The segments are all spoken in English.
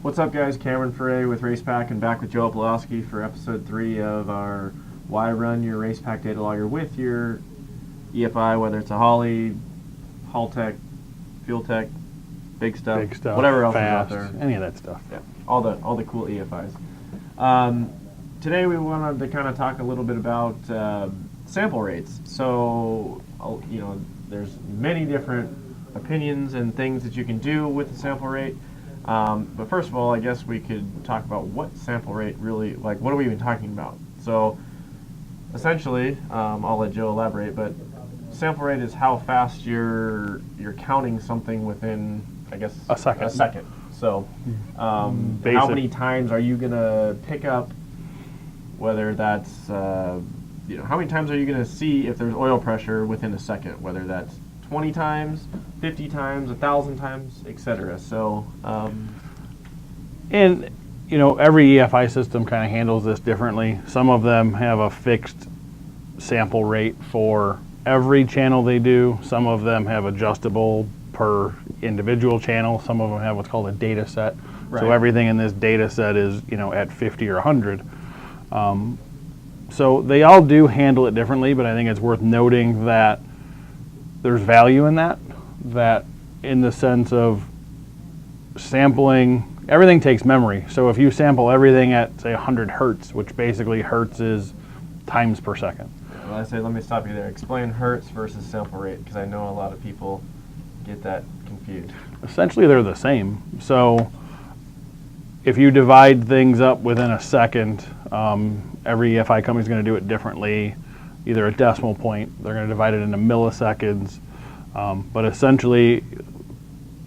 What's up, guys? Cameron Foray with Racepak and back with Joe Oplawski for episode 3 of our Why Run Your Racepak Data Logger with your EFI, whether it's a Holley, Haltech, Fuel Tech, big stuff, whatever else fast, is out there. any of that stuff. Yeah, all the cool EFIs. Today we wanted to kind of talk a little bit about sample rates. So, there's many different opinions and things that you can do with the sample rate. But first of all, I guess we could talk about what sample rate really, what are we even talking about? So essentially, I'll let Joe elaborate, but sample rate is how fast you're counting something within, I guess, a second. So how many times are you going to pick up, whether that's, how many times are you going to see if there's oil pressure within a second, whether that's 20 times, 50 times, 1,000 times, etc. So, and every EFI system kind of handles this differently. Some of them have a fixed sample rate for every channel they do. Some of them have adjustable per individual channel. Some of them have what's called a data set. Right. So everything in this data set is at 50 or 100. So they all do handle it differently, but I think it's worth noting that there's value in that in the sense of sampling, everything takes memory. So if you sample everything at, say, 100 hertz, which basically hertz is times per second. Well, let me stop you there. Explain hertz versus sample rate, because I know a lot of people get that confused. Essentially, they're the same. So if you divide things up within a second, every EFI company is going to do it differently. Either a decimal point, they're going to divide it into milliseconds, but essentially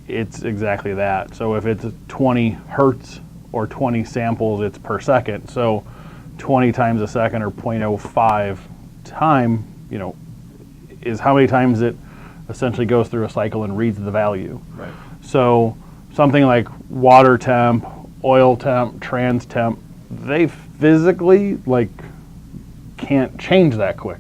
it's exactly that. So if it's 20 hertz or 20 samples, it's per second. So 20 times a second, or 0.05 time, is how many times it essentially goes through a cycle and reads the value. Right. So something like water temp, oil temp, trans temp, they physically can't change that quick.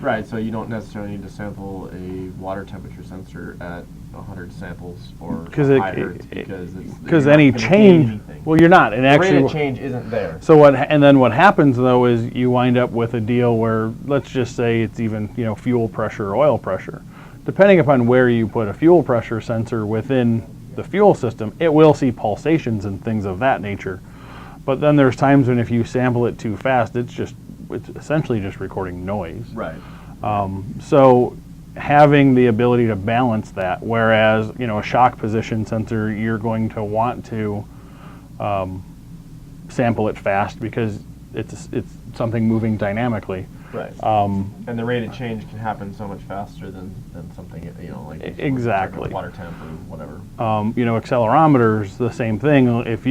Right, so you don't necessarily need to sample a water temperature sensor at 100 samples or high hertz, because any change, well, you're not. And actually, the rate of change isn't there. So then what happens though is you wind up with a deal where, let's just say it's even fuel pressure or oil pressure. Depending upon where you put a fuel pressure sensor within the fuel system, it will see pulsations and things of that nature. But then there's times when if you sample it too fast, it's essentially just recording noise. Right. So having the ability to balance that, whereas a shock position sensor, you're going to want to sample it fast because it's something moving dynamically. Right. And the rate of change can happen so much faster than something exactly water temp or whatever. Accelerometers, the same thing. If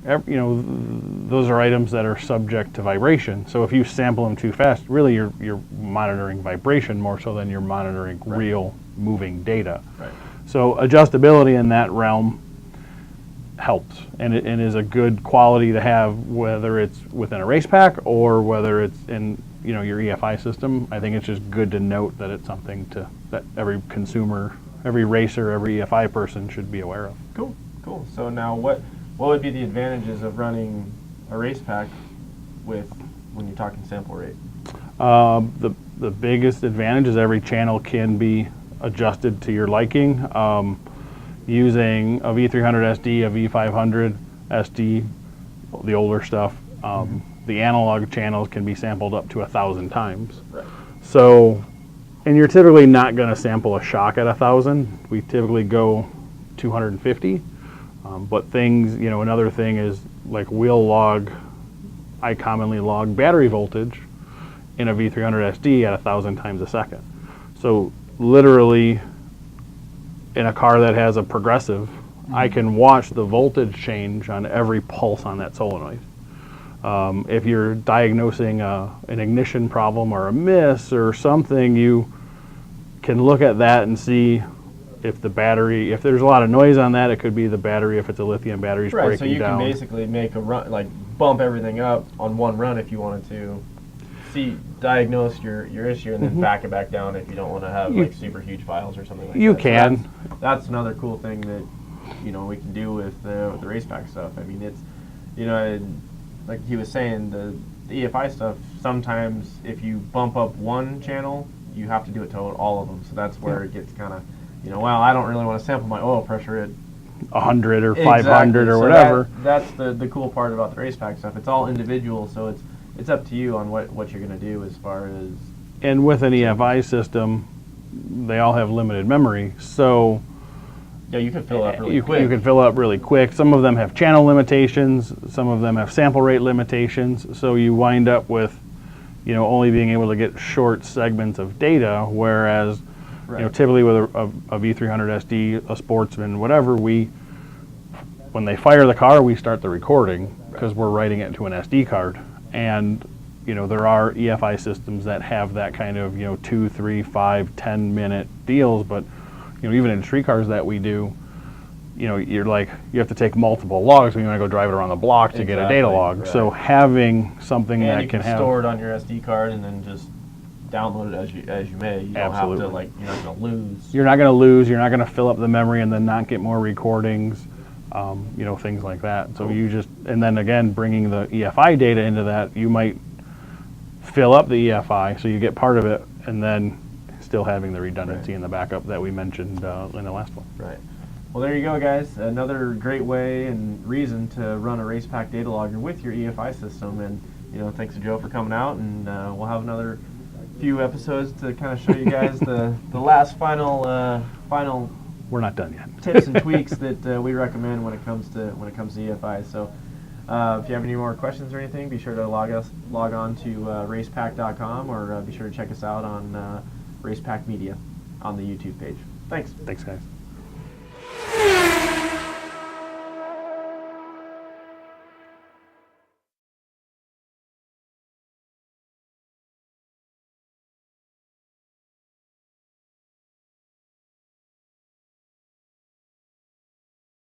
those are items that are subject to vibration. So if you sample them too fast, really you're monitoring vibration more so than you're monitoring real moving data. Right. So adjustability in that realm helps, and it is a good quality to have, whether it's within a race pack or whether it's in your EFI system. I think it's just good to note that it's something that every consumer, every racer, every EFI person should be aware of. Cool. So now what would be the advantages of running a race pack when you're talking sample rate? The biggest advantage is every channel can be adjusted to your liking. Using a V300 SD, a V500 SD, the older stuff, the analog channels can be sampled up to 1,000 times. Right. So, and you're typically not going to sample a shock at 1,000. We typically go 250. But things, another thing is we'll log, I commonly log battery voltage in a V300 SD at 1,000 times a second. So literally in a car that has a progressive, I can watch the voltage change on every pulse on that solenoid. If you're diagnosing an ignition problem or a miss or something, you can look at that and see if the battery, if there's a lot of noise on that, it could be the battery. If it's a lithium battery, is breaking down. Right, so you can basically make a run, bump everything up on one run if you wanted to diagnose your issue and then back it back down if you don't want to have super huge files or something like that. You can. So that's another cool thing that we can do with the Racepak stuff. I mean, it's, like he was saying, the EFI stuff, sometimes if you bump up one channel, you have to do it to all of them. So that's where it gets kind of, well, I don't really want to sample my oil pressure at 100 or exactly. 500 or so whatever. That's the cool part about the Racepak stuff. It's all individual, so it's up to you on what you're going to do as far as. And with an EFI system, they all have limited memory, so yeah, you can fill up really quick. You can fill up really quick. Some of them have channel limitations. Some of them have sample rate limitations. So you wind up with, only being able to get short segments of data. Whereas, typically with a V300 SD, a Sportsman, whatever, when they fire the car, we start the recording because we're writing it into an SD card. And there are EFI systems that have that kind of 2, 3, 5, 10-minute deals, but even in street cars that we do, you're like, you have to take multiple logs when you want to go drive it around the block to get a data log. Right. So having something and that you can have store it on your SD card and then just download it as you may. You don't have to, you're not going to lose. You're not going to lose. You're not going to fill up the memory and then not get more recordings. Things like that. So and then again, bringing the EFI data into that, you might fill up the EFI so you get part of it, and then still having the redundancy in the backup that we mentioned in the last one. Right. Well, there you go, guys. Another great way and reason to run a Racepak data logger with your EFI system. And thanks to Joe for coming out, and we'll have another few episodes to kind of show you guys the last final. We're not done yet. Tips and tweaks that we recommend when it comes to EFI. So, if you have any more questions or anything, be sure to log on to racepak.com, or be sure to check us out on Racepak Media on the YouTube page. Thanks. Thanks, guys.